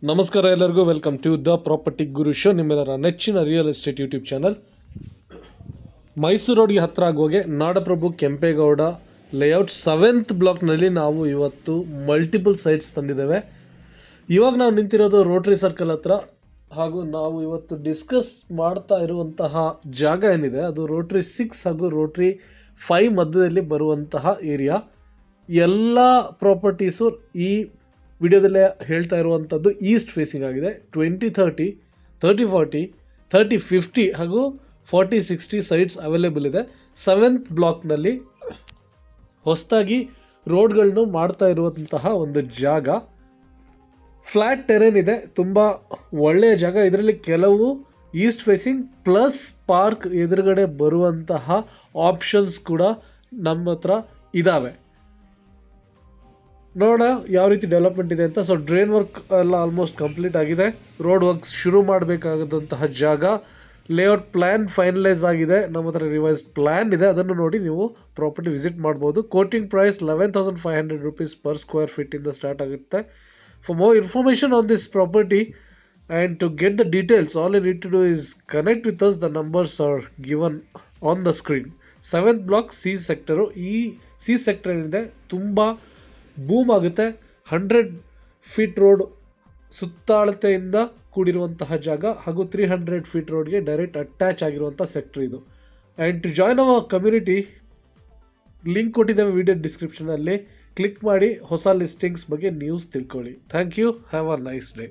ನಮಸ್ಕಾರ ಎಲ್ಲರಿಗೂ, welcome to the property Guru show, ನಿಮ್ಮೆಲ್ಲರ ನೆಚ್ಚಿನ real estate YouTube channel. Mysuru ರೋಡ್ಗೆ ಹತ್ತಿರ ಆಗುವಾಗೆ ನಾಡಪ್ರಭು ಕೆಂಪೇಗೌಡ ಲೇಔಟ್ 7th ಬ್ಲಾಕ್ನಲ್ಲಿ ನಾವು ಇವತ್ತು ಮಲ್ಟಿಪಲ್ ಸೈಟ್ಸ್ ತಂದಿದ್ದೇವೆ. ಇವಾಗ ನಾವು ನಿಂತಿರೋದು ರೋಟ್ರಿ ಸರ್ಕಲ್ ಹತ್ರ, ಹಾಗೂ ನಾವು ಇವತ್ತು ಡಿಸ್ಕಸ್ ಮಾಡ್ತಾ ಇರುವಂತಹ ಜಾಗ ಏನಿದೆ ಅದು ರೋಟ್ರಿ 6 ಹಾಗೂ ರೋಟ್ರಿ 5 ಮಧ್ಯದಲ್ಲಿ ಬರುವಂತಹ ಏರಿಯಾ. ಎಲ್ಲ ಪ್ರಾಪರ್ಟೀಸು ಈ ವಿಡಿಯೋದಲ್ಲೇ ಹೇಳ್ತಾ ಇರುವಂಥದ್ದು ಈಸ್ಟ್ ಫೇಸಿಂಗ್ ಆಗಿದೆ. 2030, 3040, 3050 ಹಾಗೂ 4060 ಸೈಟ್ಸ್ ಅವೈಲೇಬಲ್ ಇದೆ. 7th ಬ್ಲಾಕ್ನಲ್ಲಿ ಹೊಸದಾಗಿ ರೋಡ್ಗಳನ್ನು ಮಾಡ್ತಾ ಇರುವಂತಹ ಒಂದು ಜಾಗ. ಫ್ಲ್ಯಾಟ್ ಟೆರೇನ್ ಇದೆ, ತುಂಬ ಒಳ್ಳೆಯ ಜಾಗ. ಇದರಲ್ಲಿ ಕೆಲವು ಈಸ್ಟ್ ಫೇಸಿಂಗ್ ಪ್ಲಸ್ ಪಾರ್ಕ್ ಎದುರುಗಡೆ ಬರುವಂತಹ ಆಪ್ಷನ್ಸ್ ಕೂಡ ನಮ್ಮ ಹತ್ರ ಇದ್ದಾವೆ. ನೋಡ ಯಾವ ರೀತಿ ಡೆವಲಪ್ಮೆಂಟ್ ಇದೆ ಅಂತ. ಸೊ ಡ್ರೈನ್ ವರ್ಕ್ ಎಲ್ಲ ಆಲ್ಮೋಸ್ಟ್ ಕಂಪ್ಲೀಟ್ ಆಗಿದೆ. ರೋಡ್ ವರ್ಕ್ಸ್ ಶುರು ಮಾಡಬೇಕಾದಂತಹ ಜಾಗ. ಲೇಔಟ್ ಪ್ಲ್ಯಾನ್ ಫೈನಲೈಸ್ ಆಗಿದೆ. ನಮ್ಮ ಹತ್ರ ರಿವೈಸ್ ಪ್ಲ್ಯಾನ್ ಇದೆ, ಅದನ್ನು ನೋಡಿ ನೀವು ಪ್ರಾಪರ್ಟಿ ವಿಸಿಟ್ ಮಾಡ್ಬೋದು. Quoting price 11,500 rupees per square ಫೀಟಿಂದ ಸ್ಟಾರ್ಟ್ ಆಗುತ್ತೆ. For more information on this property and to get the details, all you need to do is connect with us. The numbers are given on the screen. 7th block C sector. ಈ C sector ಏನಿದೆ ತುಂಬ boom ಆಗುತ್ತೆ. 100 feet road ಸುತ್ತಾಳತೆಯಿಂದ ಕೂಡಿರುವಂತಹ ಜಾಗ, ಹಾಗೂ 300 feet ರೋಡ್ಗೆ direct attach ಆಗಿರುವಂಥ sector ಇದು. And to join our community, link ಕೊಟ್ಟಿದ್ದೇವೆ ವಿಡಿಯೋ ಡಿಸ್ಕ್ರಿಪ್ಷನಲ್ಲಿ. ಕ್ಲಿಕ್ ಮಾಡಿ ಹೊಸ ಲಿಸ್ಟಿಂಗ್ಸ್ ಬಗ್ಗೆ ನ್ಯೂಸ್ ತಿಳ್ಕೊಳ್ಳಿ. Thank you. Have a nice day.